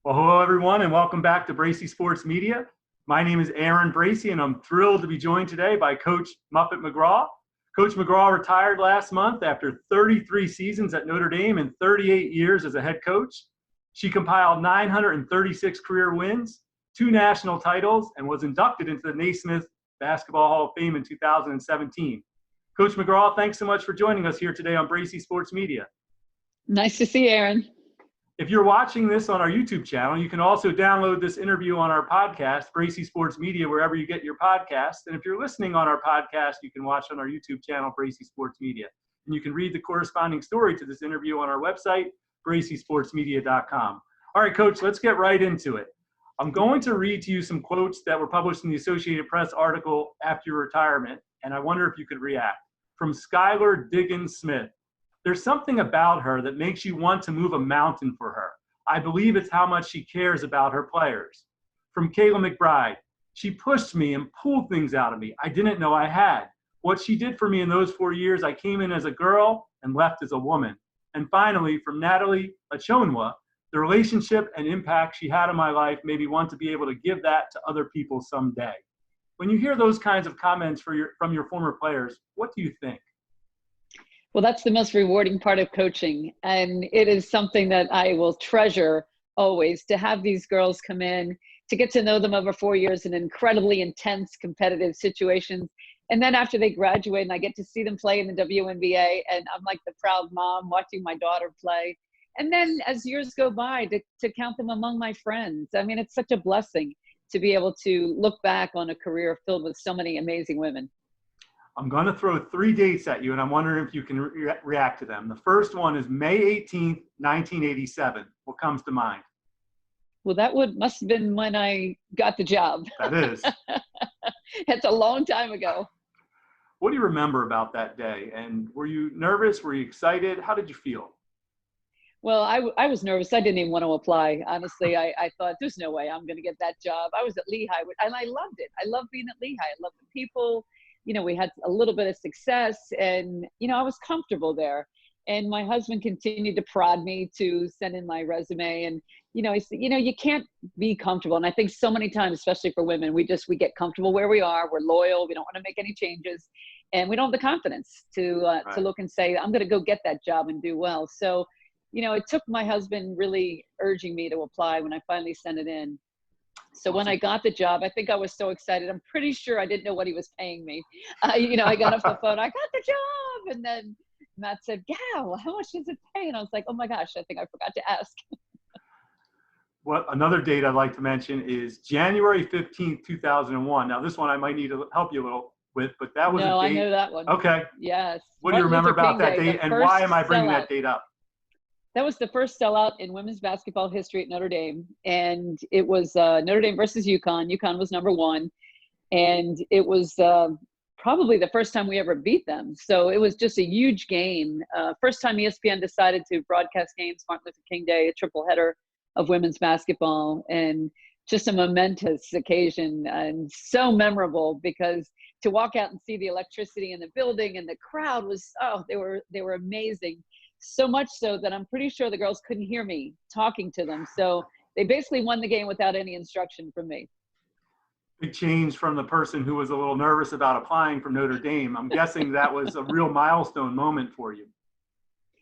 Well, hello, everyone, and welcome back to Bracy Sports Media. My name is Aaron Bracy, and I'm thrilled to be joined today by Coach Muffet McGraw. Coach McGraw retired last month after 33 seasons at Notre Dame and 38 years as a head coach. She compiled 936 career wins, 2 national titles, and was inducted into the Naismith Basketball Hall of Fame in 2017. Coach McGraw, thanks so much for joining us here today on Bracy Sports Media. Nice to see you, Aaron. If you're watching this on our YouTube channel, you can also download this interview on our podcast, Bracy Sports Media, wherever you get your podcasts. And if you're listening on our podcast, you can watch on our YouTube channel, Bracy Sports Media. And you can read the corresponding story to this interview on our website, bracysportsmedia.com. All right, Coach, let's get right into it. I'm going to read to you some quotes that were published in the Associated Press article after your retirement, and I wonder if you could react. From Skylar Diggins Smith. There's something about her that makes you want to move a mountain for her. I believe it's how much she cares about her players. From Kayla McBride, she pushed me and pulled things out of me I didn't know I had. What she did for me in those 4 years, I came in as a girl and left as a woman. And finally, from Natalie Achonwa, the relationship and impact she had on my life made me want to be able to give that to other people someday. When you hear those kinds of comments from your former players, what do you think? Well, that's the most rewarding part of coaching. And it is something that I will treasure always, to have these girls come in, to get to know them over 4 years in incredibly intense competitive situations. And then after they graduate and I get to see them play in the WNBA, and I'm like the proud mom watching my daughter play. And then as years go by, to count them among my friends. I mean, it's such a blessing to be able to look back on a career filled with so many amazing women. I'm going to throw 3 dates at you, and I'm wondering if you can react to them. The first one is May 18th, 1987. What comes to mind? Well, that must have been when I got the job. That is. It's a long time ago. What do you remember about that day? And were you nervous? Were you excited? How did you feel? Well, I was nervous. I didn't even want to apply. Honestly, I thought there's no way I'm going to get that job. I was at Lehigh, and I loved it. I loved being at Lehigh. I loved the people. You know, we had a little bit of success, and, you know, I was comfortable there. And my husband continued to prod me to send in my resume. And, you know, he said, you know, you can't be comfortable. And I think so many times, especially for women, we get comfortable where we are. We're loyal. We don't want to make any changes. And we don't have the confidence to look and say, I'm going to go get that job and do well. So, you know, it took my husband really urging me to apply when I finally sent it in. So when I got the job, I think I was so excited. I'm pretty sure I didn't know what he was paying me. You know, I got off the phone, I got the job. And then Matt said, "Gal, how much does it pay?" And I was like, oh my gosh, I think I forgot to ask. Well, another date I'd like to mention is January 15th, 2001. Now, this one I might need to help you a little with, but that was a date. No, I know that one. Okay. Yes. What do you remember about that date, and why am I bringing that date up? That was the first sellout in women's basketball history at Notre Dame. And it was Notre Dame versus UConn. UConn was number 1. And it was probably the first time we ever beat them. So it was just a huge game. First time ESPN decided to broadcast games, Martin Luther King Day, a triple header of women's basketball. And just a momentous occasion, and so memorable, because to walk out and see the electricity in the building and the crowd was, they were amazing. So much so that I'm pretty sure the girls couldn't hear me talking to them. So they basically won the game without any instruction from me. Big change from the person who was a little nervous about applying from Notre Dame. I'm guessing that was a real milestone moment for you.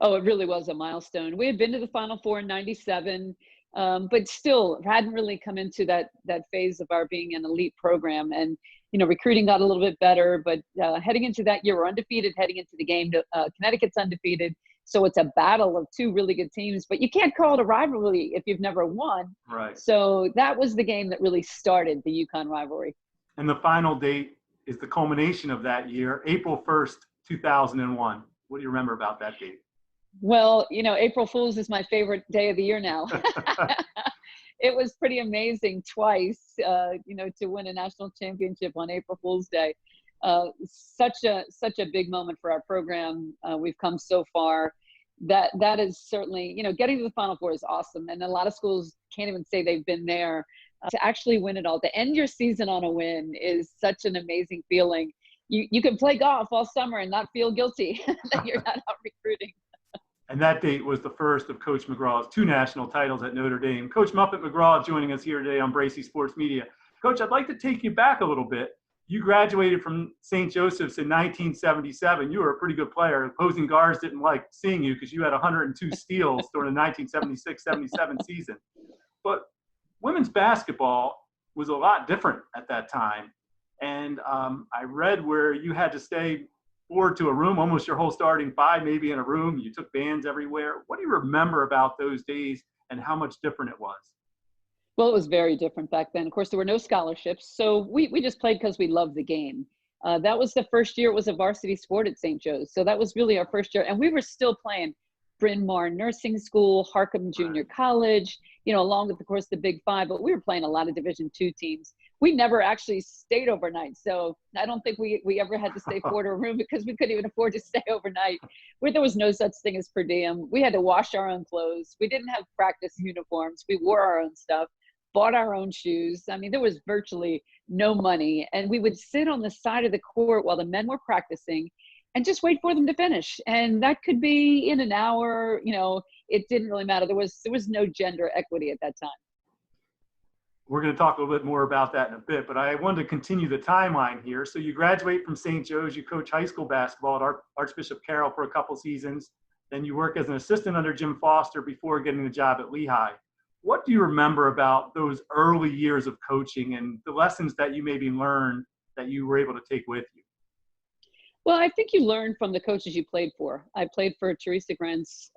Oh, it really was a milestone. We had been to the Final Four in '97, but still hadn't really come into that phase of our being an elite program. And, you know, recruiting got a little bit better, but heading into that year, we're undefeated. Heading into the game, Connecticut's undefeated. So it's a battle of 2 really good teams, but you can't call it a rivalry if you've never won. Right. So that was the game that really started the UConn rivalry. And the final date is the culmination of that year, April 1st, 2001. What do you remember about that date? Well, you know, April Fool's is my favorite day of the year now. It was pretty amazing twice, you know, to win a national championship on April Fool's Day. Such a big moment for our program. We've come so far. That is certainly, you know, getting to the Final Four is awesome. And a lot of schools can't even say they've been there. To actually win it all, to end your season on a win, is such an amazing feeling. You can play golf all summer and not feel guilty that you're not out recruiting. And that date was the first of Coach McGraw's 2 national titles at Notre Dame. Coach Muffet McGraw joining us here today on Bracy Sports Media. Coach, I'd like to take you back a little bit. You graduated from St. Joseph's in 1977. You were a pretty good player. Opposing guards didn't like seeing you because you had 102 steals during the 1976-77 season. But women's basketball was a lot different at that time. And I read where you had to stay forward to a room, almost your whole starting 5, maybe in a room. You took bands everywhere. What do you remember about those days and how much different it was? Well, it was very different back then. Of course, there were no scholarships, so we just played because we loved the game. That was the first year it was a varsity sport at St. Joe's. So that was really our first year. And we were still playing Bryn Mawr Nursing School, Harcum Junior College, along with, of course, the Big Five. But we were playing a lot of Division II teams. We never actually stayed overnight. So I don't think we ever had to stay forward to a room because we couldn't even afford to stay overnight. There was no such thing as per diem. We had to wash our own clothes. We didn't have practice uniforms. We wore our own stuff, bought our own shoes. I mean, there was virtually no money. And we would sit on the side of the court while the men were practicing and just wait for them to finish. And that could be in an hour, it didn't really matter. There was no gender equity at that time. We're going to talk a little bit more about that in a bit, but I wanted to continue the timeline here. So you graduate from St. Joe's, you coach high school basketball at Archbishop Carroll for a couple seasons. Then you work as an assistant under Jim Foster before getting the job at Lehigh. What do you remember about those early years of coaching and the lessons that you maybe learned that you were able to take with you? Well, I think you learn from the coaches you played for. I played for Teresa Grentz,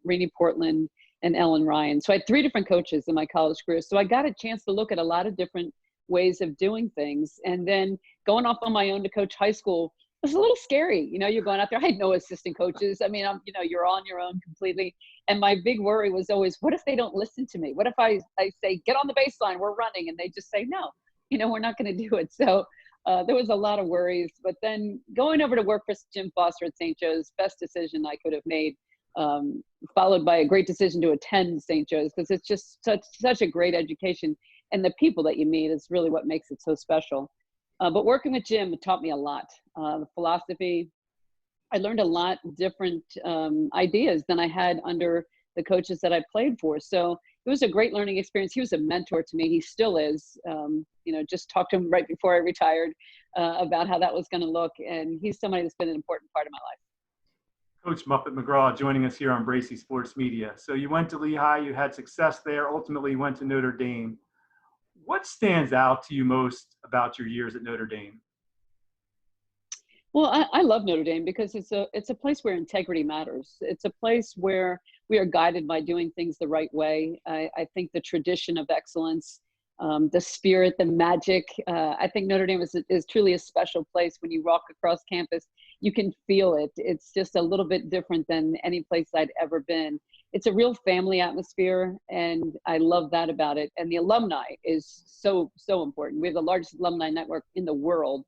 Rainey Portland, and Ellen Ryan. So I had 3 different coaches in my college career. So I got a chance to look at a lot of different ways of doing things. And then going off on my own to coach high school was a little scary. You're going out there. I had no assistant coaches. I mean, you're on your own completely. And my big worry was always, what if they don't listen to me? What if I say, get on the baseline, we're running, and they just say, no, we're not going to do it. So there was a lot of worries. But then going over to work for Jim Foster at St. Joe's, best decision I could have made, followed by a great decision to attend St. Joe's, because it's just such a great education. And the people that you meet is really what makes it so special. But working with Jim taught me a lot. The philosophy, I learned a lot different ideas than I had under the coaches that I played for. So it was a great learning experience. He was a mentor to me. He still is. Just talked to him right before I retired about how that was going to look. And he's somebody that's been an important part of my life. Coach Muffet McGraw joining us here on Bracy Sports Media. So you went to Lehigh, you had success there, ultimately went to Notre Dame. What stands out to you most about your years at Notre Dame? Well, I love Notre Dame because it's a place where integrity matters. It's a place where we are guided by doing things the right way. I think the tradition of excellence, the spirit, the magic. I think Notre Dame is truly a special place. When you walk across campus, you can feel it. It's just a little bit different than any place I'd ever been. It's a real family atmosphere, and I love that about it. And the alumni is so important. We have the largest alumni network in the world.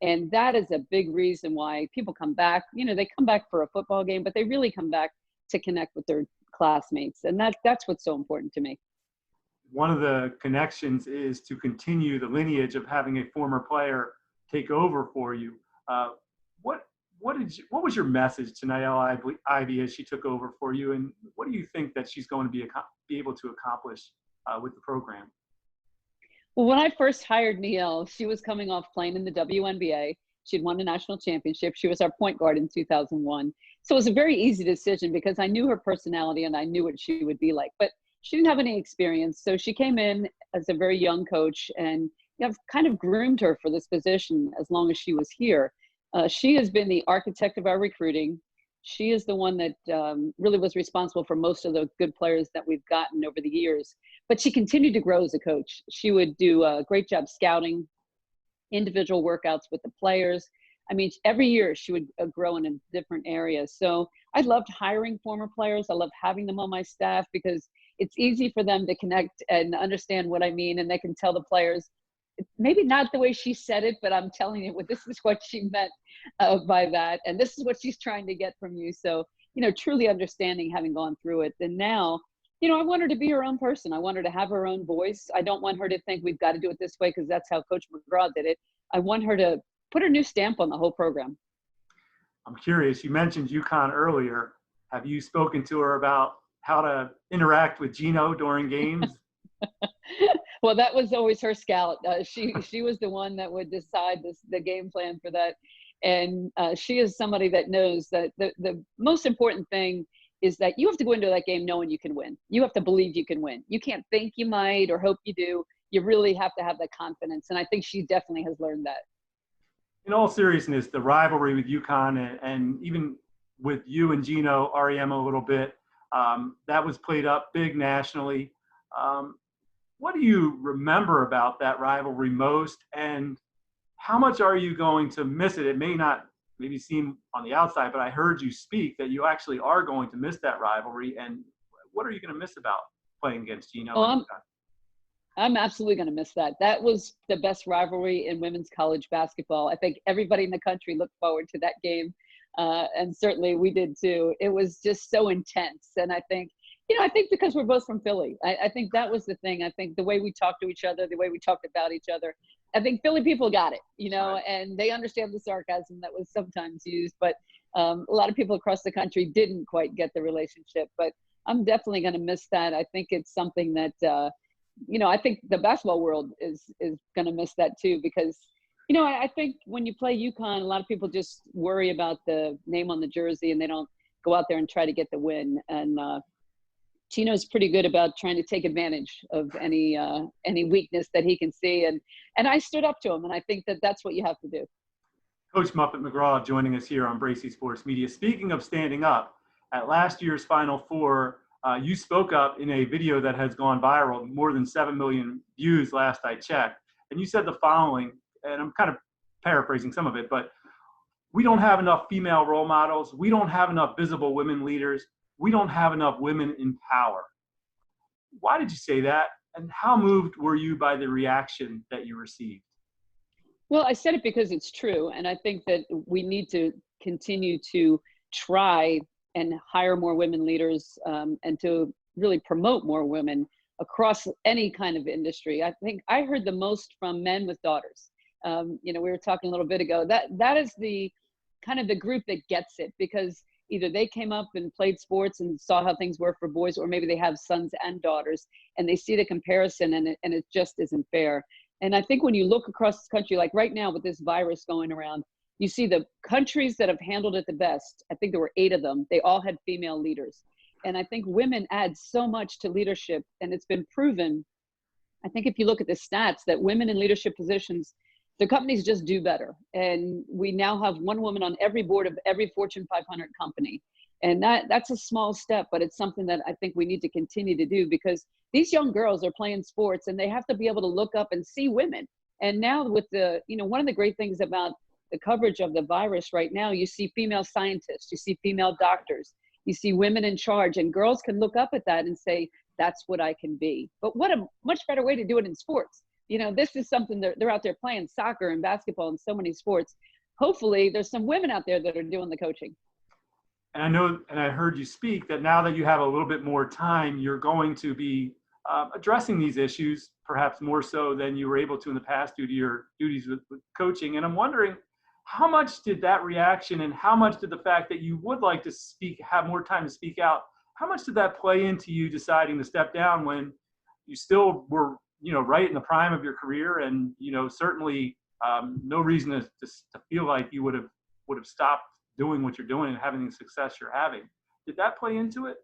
And that is a big reason why people come back. They come back for a football game, but they really come back to connect with their classmates. And that's what's so important to me. One of the connections is to continue the lineage of having a former player take over for you. What was your message to Nael Ivy as she took over for you, and what do you think that she's going to be able to accomplish with the program? Well, when I first hired Nael, she was coming off playing in the WNBA. She'd won a national championship. She was our point guard in 2001. So it was a very easy decision because I knew her personality and I knew what she would be like. But she didn't have any experience. So she came in as a very young coach, and I've kind of groomed her for this position as long as she was here. She has been the architect of our recruiting. She is the one that really was responsible for most of the good players that we've gotten over the years. But she continued to grow as a coach. She would do a great job scouting, individual workouts with the players. I mean, every year she would grow in a different area. So I loved hiring former players. I love having them on my staff because it's easy for them to connect and understand what I mean. And they can tell the players, maybe not the way she said it, but I'm telling you, this is what she meant by that. And this is what she's trying to get from you. So, truly understanding, having gone through it. And now, I want her to be her own person. I want her to have her own voice. I don't want her to think we've got to do it this way because that's how Coach McGraw did it. I want her to put her new stamp on the whole program. I'm curious, you mentioned UConn earlier. Have you spoken to her about how to interact with Gino during games? Well, that was always her scout. She was the one that would decide the game plan for that. And she is somebody that knows that the most important thing is that you have to go into that game knowing you can win. You have to believe you can win. You can't think you might or hope you do. You really have to have that confidence. And I think she definitely has learned that. In all seriousness, the rivalry with UConn and even with you and Gino, REM a little bit, that was played up big nationally. What do you remember about that rivalry most, and how much are you going to miss it? It may not maybe seem on the outside, but I heard you speak that you actually are going to miss that rivalry. And what are you going to miss about playing against Gino? Oh, I'm absolutely going to miss that. That was the best rivalry in women's college basketball. I think everybody in the country looked forward to that game. And certainly we did too. It was just so intense. And I think, I think because we're both from Philly, I think that was the thing. I think the way we talked to each other, the way we talked about each other, I think Philly people got it, Right. and they understand the sarcasm that was sometimes used, but a lot of people across the country didn't quite get the relationship. But I'm definitely going to miss that. I think it's something that, I think the basketball world is going to miss that too, because, I think when you play UConn, a lot of people just worry about the name on the jersey and they don't go out there and try to get the win. And Gino's pretty good about trying to take advantage of any weakness that he can see. And I stood up to him, and I think that that's what you have to do. Coach Muffet McGraw joining us here on Bracy Sports Media. Speaking of standing up, at last year's Final Four, you spoke up in a video that has gone viral, more than 7 million views last I checked. And you said the following, and I'm kind of paraphrasing some of it, but we don't have enough female role models. We don't have enough visible women leaders. We don't have enough women in power. Why did you say that? And how moved were you by the reaction that you received? Well, I said it because it's true. And I think that we need to continue to try and hire more women leaders, and to really promote more women across any kind of industry. I think I heard the most from men with daughters. We were talking a little bit ago, that is the kind of the group that gets it, because either they came up and played sports and saw how things were for boys, or maybe they have sons and daughters and they see the comparison, and it just isn't fair. And I think when you look across the country, like right now with this virus going around, you see the countries that have handled it the best. I think there were 8 of them. They all had female leaders. And I think women add so much to leadership, and it's been proven. I think if you look at the stats, that women in leadership positions, the companies just do better. And we now have one woman on every board of every Fortune 500 company. And that's a small step, but it's something that I think we need to continue to do, because these young girls are playing sports and they have to be able to look up and see women. And now with the, one of the great things about the coverage of the virus right now, you see female scientists, you see female doctors, you see women in charge, and girls can look up at that and say, that's what I can be. But what a much better way to do it in sports. This is something that they're out there playing soccer and basketball and so many sports. Hopefully there's some women out there that are doing the coaching. And I know, and I heard you speak, that now that you have a little bit more time, you're going to be addressing these issues, perhaps more so than you were able to in the past due to your duties with coaching. And I'm wondering, how much did that reaction, and how much did the fact that you would like to speak, have more time to speak out, how much did that play into you deciding to step down when you still were, right in the prime of your career, and, certainly no reason to feel like you would have stopped doing what you're doing and having the success you're having? Did that play into it?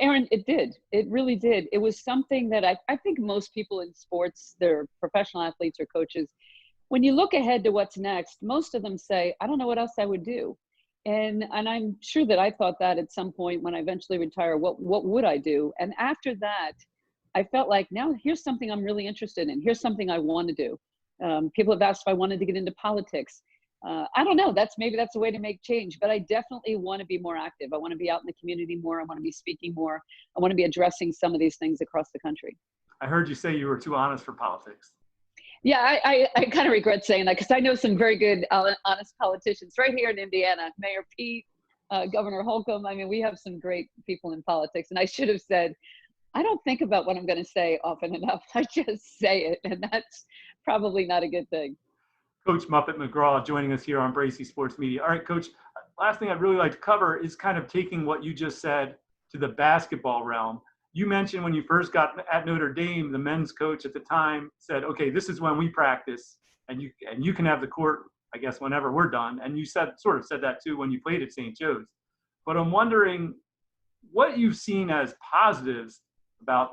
Aaron, it did. It really did. It was something that I think most people in sports, they're professional athletes or coaches, when you look ahead to what's next, most of them say, I don't know what else I would do. And I'm sure that I thought that at some point when I eventually retire, what would I do? And after that, I felt like, now here's something I'm really interested in. Here's something I want to do. People have asked if I wanted to get into politics. I don't know. Maybe that's a way to make change, but I definitely want to be more active. I want to be out in the community more. I want to be speaking more. I want to be addressing some of these things across the country. I heard you say you were too honest for politics. Yeah, I kind of regret saying that, because I know some very good, honest politicians right here in Indiana. Mayor Pete, Governor Holcomb. I mean, we have some great people in politics. And I should have said, I don't think about what I'm going to say often enough. I just say it, and that's probably not a good thing. Coach Muffet McGraw joining us here on Bracy Sports Media. All right, Coach, last thing I'd really like to cover is kind of taking what you just said to the basketball realm. You mentioned when you first got at Notre Dame, the men's coach at the time said, okay, this is when we practice and you can have the court, I guess, whenever we're done. And you sort of said that too when you played at St. Joe's. But I'm wondering what you've seen as positives about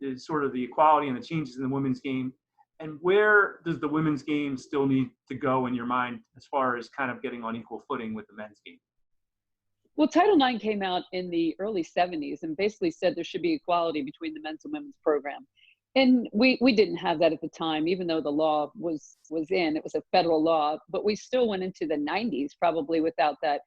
the sort of the equality and the changes in the women's game, and where does the women's game still need to go in your mind as far as kind of getting on equal footing with the men's game? Well, Title IX came out in the early 70s and basically said there should be equality between the men's and women's program. And we didn't have that at the time, even though the law was in, it was a federal law, but we still went into the 90s probably without that.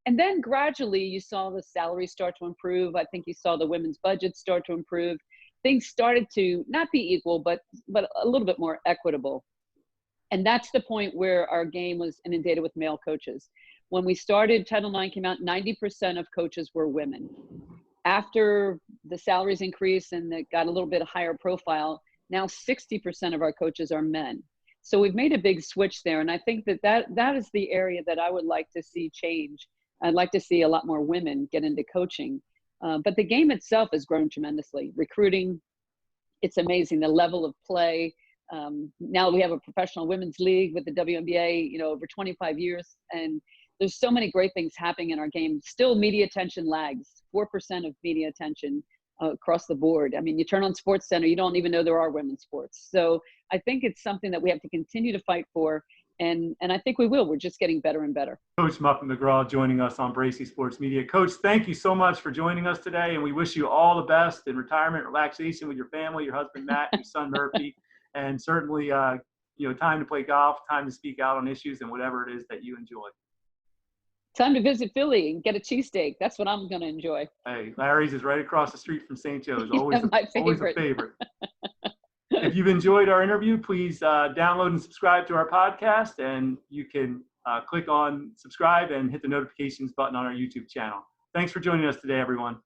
And then gradually you saw the salaries start to improve. I think you saw the women's budget start to improve. Things started to not be equal, but a little bit more equitable. And that's the point where our game was inundated with male coaches. When we started, Title IX came out, 90% of coaches were women. After the salaries increased and it got a little bit higher profile, now 60% of our coaches are men. So we've made a big switch there. And I think that is the area that I would like to see change. I'd like to see a lot more women get into coaching. But the game itself has grown tremendously. Recruiting, it's amazing. The level of play. Now we have a professional women's league with the WNBA, over 25 years. And there's so many great things happening in our game. Still, media attention lags, 4% of media attention across the board. I mean, you turn on SportsCenter, you don't even know there are women's sports. So I think it's something that we have to continue to fight for. And I think we will. We're just getting better and better. Coach Muffet McGraw joining us on Bracy Sports Media. Coach, thank you so much for joining us today, and we wish you all the best in retirement, relaxation with your family, your husband Matt, your son Murphy, and certainly time to play golf, time to speak out on issues, and whatever it is that you enjoy. Time to visit Philly and get a cheesesteak. That's what I'm going to enjoy. Hey, Larry's is right across the street from St. Joe's. Always a favorite. If you've enjoyed our interview, please download and subscribe to our podcast, and you can click on subscribe and hit the notifications button on our YouTube channel. Thanks for joining us today, everyone.